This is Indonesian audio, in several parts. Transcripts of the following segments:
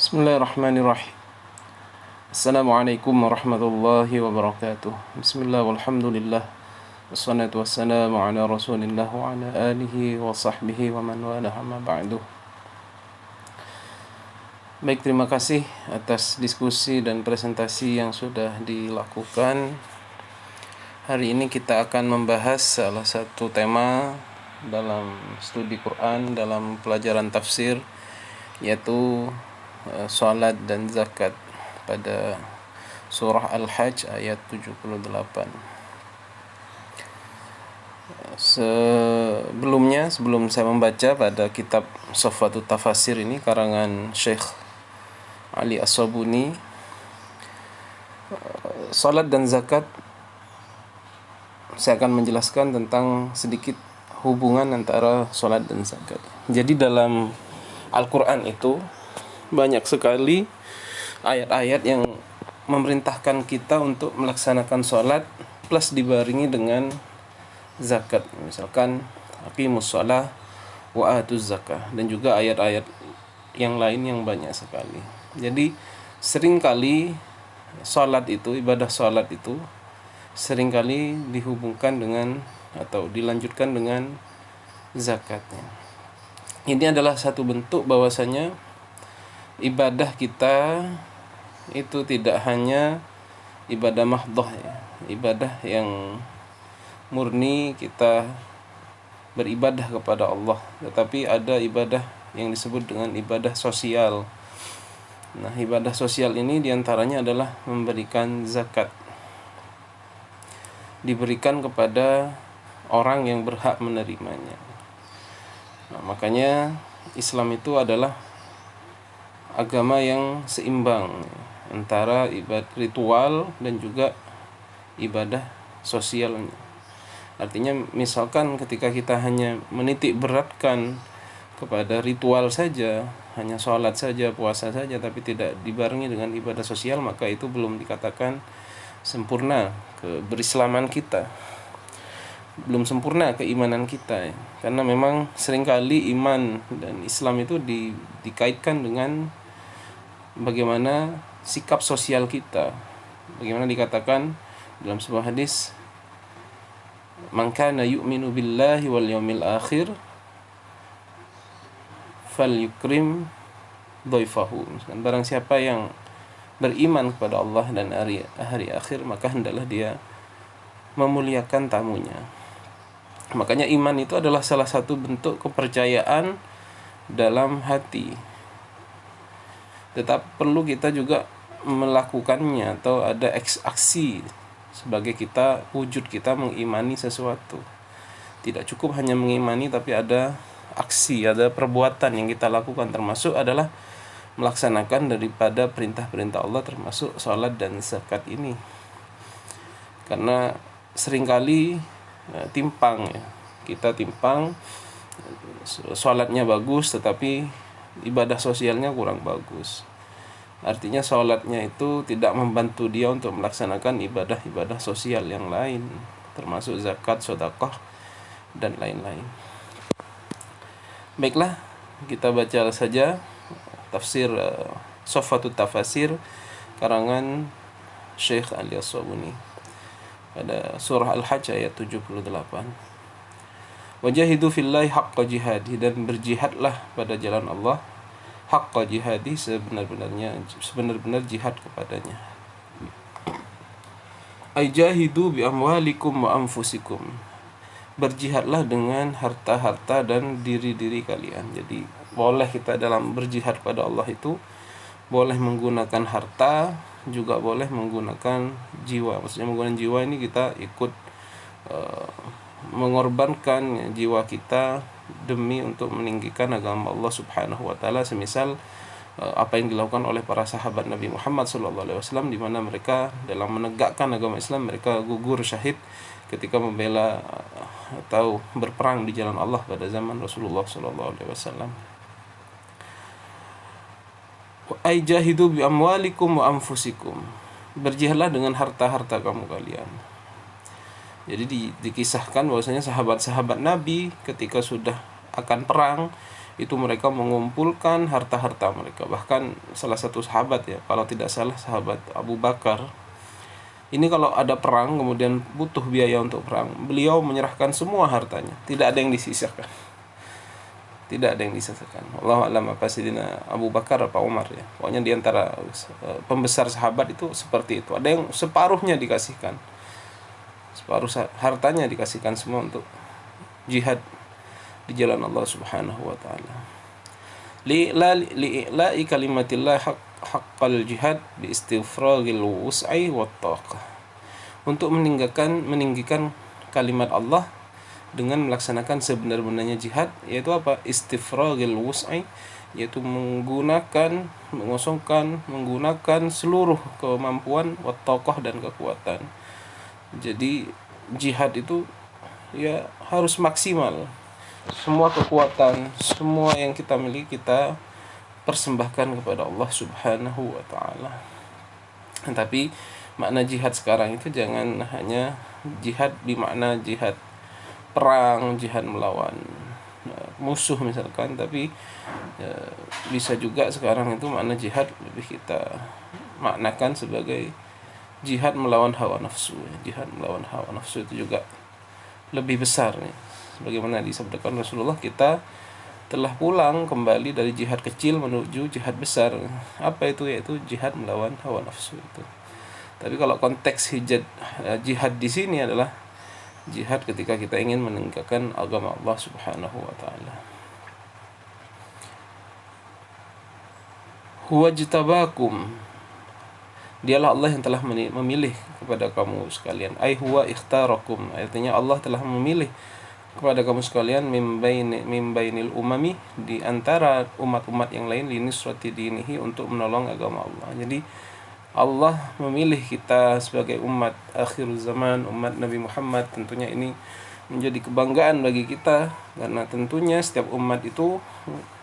Bismillahirrahmanirrahim. Assalamualaikum warahmatullahi wabarakatuh. Bismillah walhamdulillah. Wassalatu wassalamu ala rasulillah wa ala alihi wa sahbihi wa man walah amma ba'du. Baik, terima kasih atas diskusi dan presentasi yang sudah dilakukan. Hari ini kita akan membahas salah satu tema dalam studi Quran, dalam pelajaran tafsir, yaitu salat dan zakat pada surah Al-Hajj ayat 78. Sebelum saya membaca pada kitab Safwatut Tafasir ini karangan Syekh Ali As-Sabuni, salat dan zakat, saya akan menjelaskan tentang sedikit hubungan antara salat dan zakat. Jadi dalam Al-Quran itu banyak sekali ayat-ayat yang memerintahkan kita untuk melaksanakan sholat plus dibarengi dengan zakat. Misalkan aqimus shalah wa atuz zakah, dan juga ayat-ayat yang lain yang banyak sekali. Jadi seringkali sholat itu, ibadah sholat itu seringkali dihubungkan dengan atau dilanjutkan dengan zakatnya. Ini adalah satu bentuk bahwasanya ibadah kita itu tidak hanya ibadah mahdhah, ya, ibadah yang murni kita beribadah kepada Allah, tetapi ada ibadah yang disebut dengan ibadah sosial. Nah, ibadah sosial ini diantaranya adalah memberikan zakat, diberikan kepada orang yang berhak menerimanya. Nah, makanya Islam itu adalah agama yang seimbang antara ibadah ritual dan juga ibadah sosialnya. Artinya misalkan ketika kita hanya menitik beratkan kepada ritual saja, hanya sholat saja, puasa saja, tapi tidak dibarengi dengan ibadah sosial, maka itu belum dikatakan sempurna keberislaman kita, belum sempurna keimanan kita, ya. Karena memang seringkali iman dan Islam itu dikaitkan dengan bagaimana sikap sosial kita. Bagaimana dikatakan dalam sebuah hadis, man kana yu'minu billahi wal yawmil akhir falyukrim dhaifahu. Barang siapa yang beriman kepada Allah dan hari akhir, maka hendaklah dia memuliakan tamunya. Makanya iman itu adalah salah satu bentuk kepercayaan dalam hati. Tetap perlu kita juga melakukannya, atau ada aksi sebagai kita, wujud kita mengimani sesuatu. Tidak cukup hanya mengimani, tapi ada aksi, ada perbuatan yang kita lakukan, termasuk adalah melaksanakan daripada perintah-perintah Allah, termasuk salat dan zakat ini. Karena seringkali timpang, ya. Kita timpang, salatnya bagus tetapi ibadah sosialnya kurang bagus. Artinya salatnya itu tidak membantu dia untuk melaksanakan ibadah-ibadah sosial yang lain, termasuk zakat, sedekah, dan lain-lain. Baiklah, kita baca saja tafsir Safwatut Tafasir karangan Syekh Ali As-Sabuni pada surah Al-Hajj ayat 78. Wajahidu fillahi haqqa jihadi, dan berjihadlah pada jalan Allah haqqa jihadi, sebenar-benar jihad kepadanya. Ajahidu bi amwalikum wa anfusikum, berjihadlah dengan harta-harta dan diri-diri kalian. Jadi boleh kita dalam berjihad pada Allah itu boleh menggunakan harta, juga boleh menggunakan jiwa. Maksudnya menggunakan jiwa ini kita ikut mengorbankan jiwa kita demi untuk meninggikan agama Allah Subhanahu wa taala, semisal apa yang dilakukan oleh para sahabat Nabi Muhammad SAW, di mana mereka dalam menegakkan agama Islam, mereka gugur syahid ketika membela atau berperang di jalan Allah pada zaman Rasulullah SAW. Ai jahidu bi amwalikum wa anfusikum, berjihadlah dengan harta-harta kamu kalian. Jadi dikisahkan bahwasanya sahabat-sahabat Nabi ketika sudah akan perang itu mereka mengumpulkan harta-harta mereka. Bahkan salah satu sahabat, ya kalau tidak salah sahabat Abu Bakar, ini kalau ada perang kemudian butuh biaya untuk perang, beliau menyerahkan semua hartanya, tidak ada yang disisakan. Tidak ada yang disisakan. Allahu a'lam apa Sayyidina Abu Bakar apa Umar, ya. Pokoknya di antara pembesar sahabat itu seperti itu. Ada yang separuhnya dikasihkan. Separuh hartanya dikasihkan semua untuk jihad di jalan Allah Subhanahu wa taala. Li'la'i kalimatillah haqqal jihad bi istifragil wus'i wat taqah. Untuk meninggikan kalimat Allah dengan melaksanakan sebenar-benarnya jihad, yaitu apa? Istifragil wus'i, yaitu menggunakan seluruh kemampuan wat taqah dan kekuatan. Jadi jihad itu ya harus maksimal. Semua kekuatan, semua yang kita miliki kita persembahkan kepada Allah Subhanahu wa taala. Tapi makna jihad sekarang itu jangan hanya jihad bermakna jihad perang, jihad melawan musuh misalkan, tapi bisa juga sekarang itu makna jihad lebih kita maknakan sebagai jihad melawan hawa nafsu. Jihad melawan hawa nafsu itu juga lebih besar nih. Sebagaimana disabdakan Rasulullah, kita telah pulang kembali dari jihad kecil menuju jihad besar. Apa itu? Yaitu jihad melawan hawa nafsu itu. Tapi kalau konteks jihad di sini adalah jihad ketika kita ingin menegakkan agama Allah Subhanahu wa taala. Huwa jtabakum, dialah Allah yang telah memilih kepada kamu sekalian. Ai huwa ikhtarakum, artinya Allah telah memilih kepada kamu sekalian mim bainil umami, di antara umat-umat yang lain, linusrati dinihi, untuk menolong agama Allah. Jadi Allah memilih kita sebagai umat akhir zaman, umat Nabi Muhammad. Tentunya ini menjadi kebanggaan bagi kita, karena tentunya setiap umat itu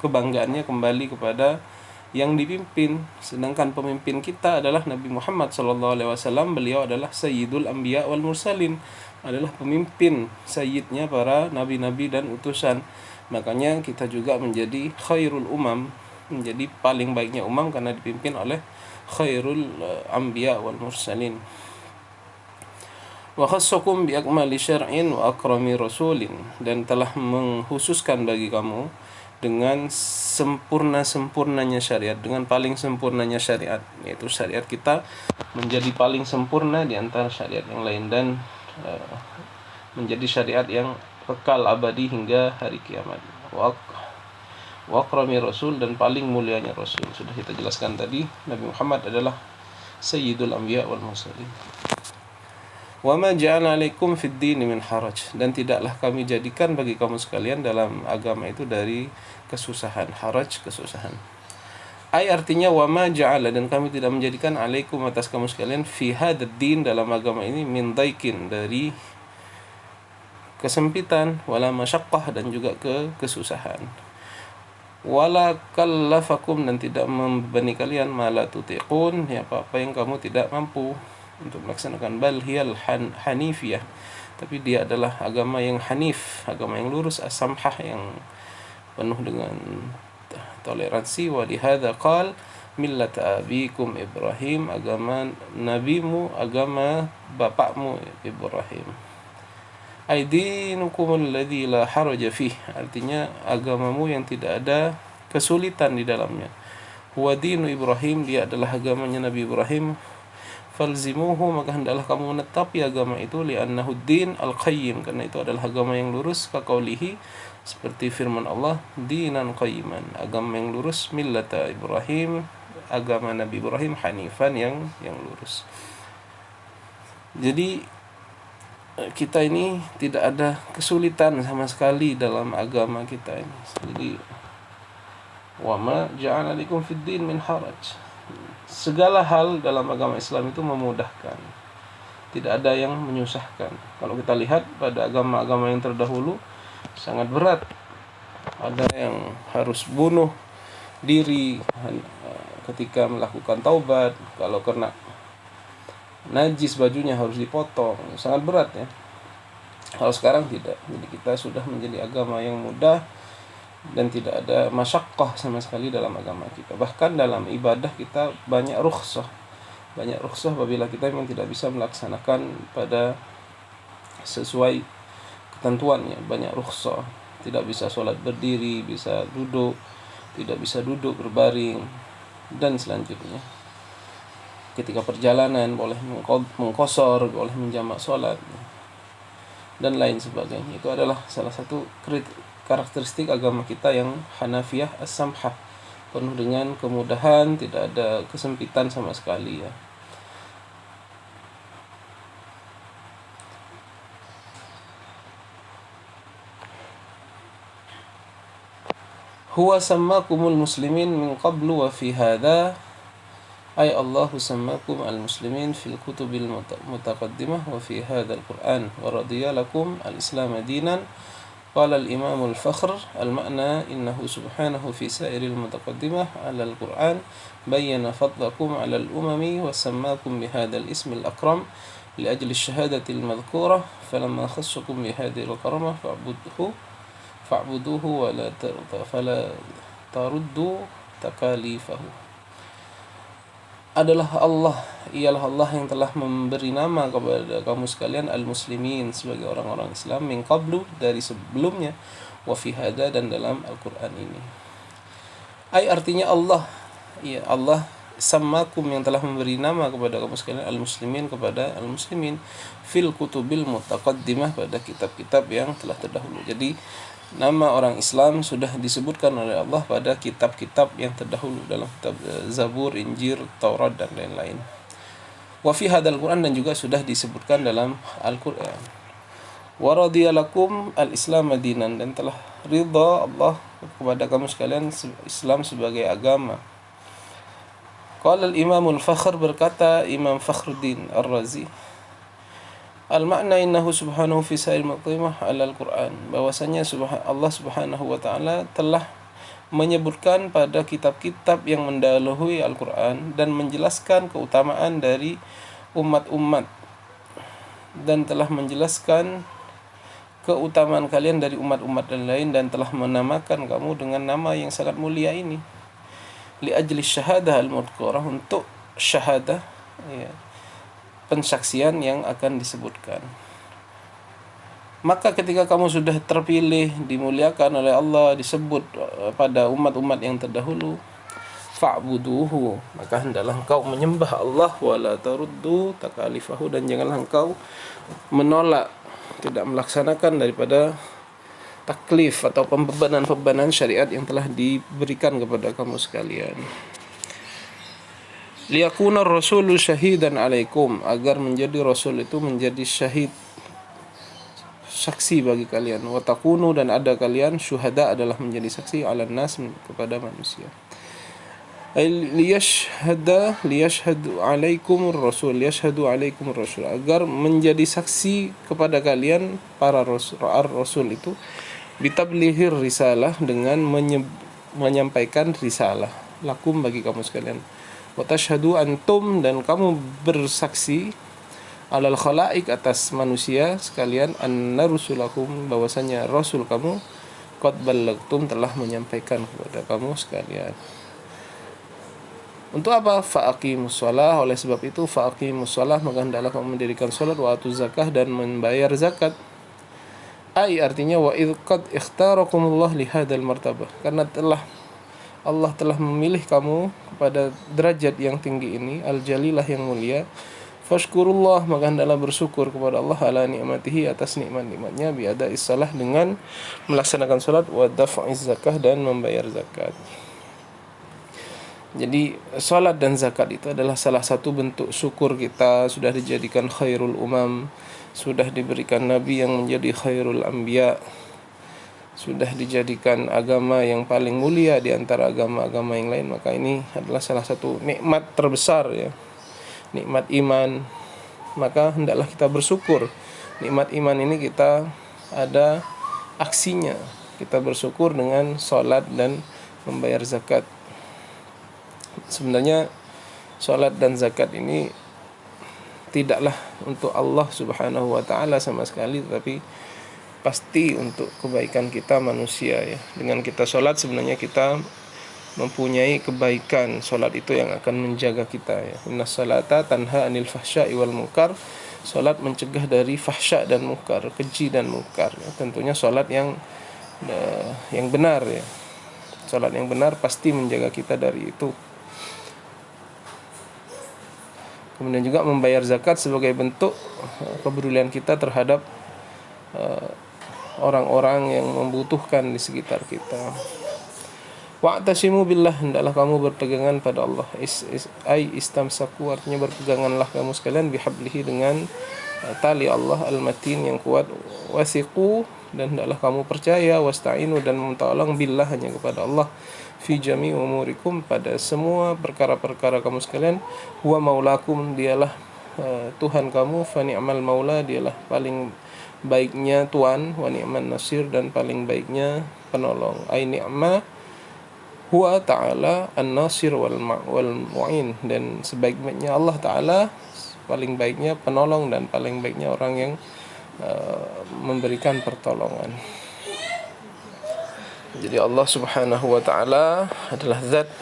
kebanggaannya kembali kepada yang dipimpin. Sedangkan pemimpin kita adalah Nabi Muhammad SAW. Beliau adalah Sayyidul Anbiya wal Mursalin, adalah pemimpin, sayyidnya para nabi-nabi dan utusan. Makanya kita juga menjadi khairul umam, menjadi paling baiknya umam, karena dipimpin oleh khairul anbiya wal mursalin. Wa khassakum bi akmali syar'in wa akrami rasulin, dan telah menghususkan bagi kamu dengan sempurnanya syariat, dengan paling sempurnanya syariat, yaitu syariat kita menjadi paling sempurna di antara syariat yang lain, dan menjadi syariat yang kekal abadi hingga hari kiamat. Wa akrami rasul, dan paling mulianya rasul. Sudah kita jelaskan tadi, Nabi Muhammad adalah sayyidul anbiya wal mursalin. Wa ma ja'alna 'alaikum fid din min haraj, dan tidaklah kami jadikan bagi kamu sekalian dalam agama itu dari kesusahan. Haraj, kesusahan. Ai artinya wa ma ja'ala, dan kami tidak menjadikan 'alaikum, atas kamu sekalian, fi hadzal din, dalam agama ini, min daikin, dari kesempitan, wala masyaqqah, dan juga kesusahan. Wala kallafakum, dan tidak membebani kalian, ma la tutiqun, ya apa yang kamu tidak mampu untuk melaksanakan. Bal hiyal hanifiyah, tapi dia adalah agama yang hanif, agama yang lurus, as-samhah, yang penuh dengan toleransi. Wa lihadza qal millata abikum Ibrahim, agama nabimu, agama bapakmu Ibrahim. Aidinukum alladzi la haraja fih, artinya agamamu yang tidak ada kesulitan di dalamnya. Huwa dinu Ibrahim, dia adalah agamanya Nabi Ibrahim. Falzimuhu, maka hendaklah kamu menetapi agama itu. Li'annahu din al-qayyim, karena itu adalah agama yang lurus. Kaqaulihi, seperti firman Allah, dinan qayyiman, agama yang lurus. Millata Ibrahim, agama Nabi Ibrahim. Hanifan, yang lurus. Jadi kita ini tidak ada kesulitan sama sekali dalam agama kita ini. Jadi wa ma ja'ala lakum fid din min haraj, segala hal dalam agama Islam itu memudahkan, tidak ada yang menyusahkan. Kalau kita lihat pada agama-agama yang terdahulu sangat berat. Ada yang harus bunuh diri ketika melakukan taubat, kalau kena najis bajunya harus dipotong, sangat berat ya. Kalau sekarang tidak. Jadi kita sudah menjadi agama yang mudah, dan tidak ada masyaqqah sama sekali dalam agama kita. Bahkan dalam ibadah kita banyak rukhsah. Banyak rukhsah apabila kita memang tidak bisa melaksanakan pada sesuai ketentuannya. Banyak rukhsah. Tidak bisa sholat berdiri, bisa duduk, tidak bisa duduk berbaring, dan selanjutnya. Ketika perjalanan boleh mengqasar, boleh menjamak sholat, dan lain sebagainya. Itu adalah salah satu karakteristik agama kita yang Hanafiyah as-samhah, penuh dengan kemudahan, tidak ada kesempitan sama sekali ya. Huwa sammakumul muslimin min qablu wa fi hadha, ay Allah sammakum al-muslimin fil kutubil mutaqaddimah wa fi hadha al-Qur'an wa radiya lakum al-Islam dinan. قال الإمام الفخر المعنى إنه سبحانه في سائر المتقدمة على القرآن بين فضلكم على الأمم وسماكم بهذا الاسم الأكرم لأجل الشهادة المذكورة فلما خصكم بهذه الكرامة فاعبدوه فلا تردوا تكاليفه. Ialah Allah yang telah memberi nama kepada kamu sekalian al-muslimin sebagai orang-orang Islam min qablu, dari sebelumnya, wa fi hada, dan dalam Al-Qur'an ini. Artinya Allah sammakum, yang telah memberi nama kepada kamu sekalian al-muslimin, kepada al-muslimin fil kutubil mutaqaddimah, pada kitab-kitab yang telah terdahulu. Jadi nama orang Islam sudah disebutkan oleh Allah pada kitab-kitab yang terdahulu, dalam kitab Zabur, Injil, Taurat, dan lain-lain. Wa fi hadzal Qur'an, dan juga sudah disebutkan dalam Al-Qur'an. Wa radiyalakum al-Islam dinan, dan telah ridha Allah kepada kamu sekalian Islam sebagai agama. Qala al-Imam al-Fakhr, berkata Imam Fakhruddin Ar-Razi, al-makna innahu subhanahu fi sa'il maqimah ala al-Qur'an, bahwasanya Allah subhanahu wa ta'ala telah menyebutkan pada kitab-kitab yang mendahului Al-Qur'an dan menjelaskan keutamaan dari umat-umat, dan telah menjelaskan keutamaan kalian dari umat-umat dan lain, dan telah menamakan kamu dengan nama yang sangat mulia ini, li ajli syahadah al-mudhkurah, untuk syahadah ya, pensaksian yang akan disebutkan. Maka ketika kamu sudah terpilih, dimuliakan oleh Allah, disebut pada umat-umat yang terdahulu, fa'buduhu, maka hendaklah engkau menyembah Allah, wala taruddu takalifahu, dan janganlah engkau menolak, tidak melaksanakan daripada taklif atau pembebanan syariat yang telah diberikan kepada kamu sekalian. Liyakuna rasulu syahidan alaikum, agar menjadi rasul itu menjadi syahid, saksi bagi kalian. Wa takunu, dan ada kalian syuhada, adalah menjadi saksi, ala nas, kepada manusia. Liyashhadu alaikumur rasul, agar menjadi saksi kepada kalian para rasul itu, bitablihir risalah, dengan menyampaikan risalah, lakum, bagi kamu sekalian. Wa tashhadu antum, dan kamu bersaksi, alal khalaik, atas manusia sekalian, anna rusulakum, bahwasanya rasul kamu, qad ballagtum, telah menyampaikan kepada kamu sekalian. Untuk apa? Fa'aqimus shalah, oleh sebab itu fa'aqimus shalah, maka hendaklah kamu mendirikan salat, wa atuz zakah, dan membayar zakat. Artinya wa idh qad ikhtarakumullah li hadzal martabah, karena Allah telah memilih kamu kepada derajat yang tinggi ini, al-jalilah, yang mulia. Fashkurullah, maka hendaklah bersyukur kepada Allah, ala ni'matihi, atas nikmat-nikmatnya, biada'is salah, dengan melaksanakan salat, wa daf'iz zakah, dan membayar zakat. Jadi salat dan zakat itu adalah salah satu bentuk syukur kita. Sudah dijadikan khairul umam, sudah diberikan nabi yang menjadi khairul anbiya, sudah dijadikan agama yang paling mulia di antara agama-agama yang lain. Maka ini adalah salah satu nikmat terbesar ya, nikmat iman. Maka hendaklah kita bersyukur. Nikmat iman ini kita ada aksinya. Kita bersyukur dengan salat dan membayar zakat. Sebenarnya salat dan zakat ini tidaklah untuk Allah Subhanahu wa taala sama sekali, tapi pasti untuk kebaikan kita manusia ya. Dengan kita sholat sebenarnya kita mempunyai kebaikan. Sholat itu yang akan menjaga kita ya. Innas salata tanha anil fahsya'i wal munkar. Sholat mencegah dari fahsya dan munkar, keji dan munkar ya. Tentunya sholat yang benar ya. Sholat yang benar pasti menjaga kita dari itu. Kemudian juga membayar zakat sebagai bentuk kepedulian kita terhadap orang-orang yang membutuhkan di sekitar kita. Wa'tasimu billah, hendaklah kamu berpegangan pada Allah. Istamsaku, artinya berpeganganlah kamu sekalian bihablihi, dengan tali Allah al-matin yang kuat. Wasiqu, dan hendaklah kamu percaya. Wasta'inu, dan meminta billah, hanya kepada Allah. Fi jami' umurikum, pada semua perkara-perkara kamu sekalian. Huwa maulakum, dialah Tuhan kamu. Fa ni'mal maula, dialah paling baiknya Tuhan. Wa ni'man nasir, dan paling baiknya penolong. Ai ni'ma huwa ta'ala an-nasir wal mu'in, dan sebaik-baiknya Allah ta'ala, paling baiknya penolong dan paling baiknya orang yang memberikan pertolongan. Jadi Allah subhanahu wa ta'ala adalah zat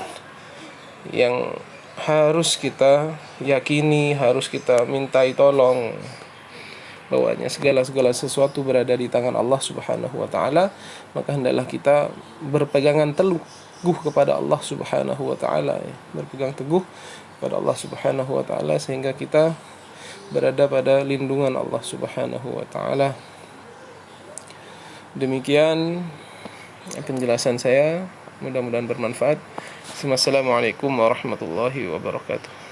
yang harus kita yakini, harus kita mintai tolong, bahwanya segala sesuatu berada di tangan Allah subhanahu wa ta'ala. Maka hendaklah kita berpegangan teguh kepada Allah subhanahu wa ta'ala ya. Berpegang teguh kepada Allah subhanahu wa ta'ala, sehingga kita berada pada lindungan Allah subhanahu wa ta'ala. Demikian penjelasan saya, mudah-mudahan bermanfaat. Assalamualaikum warahmatullahi wabarakatuh.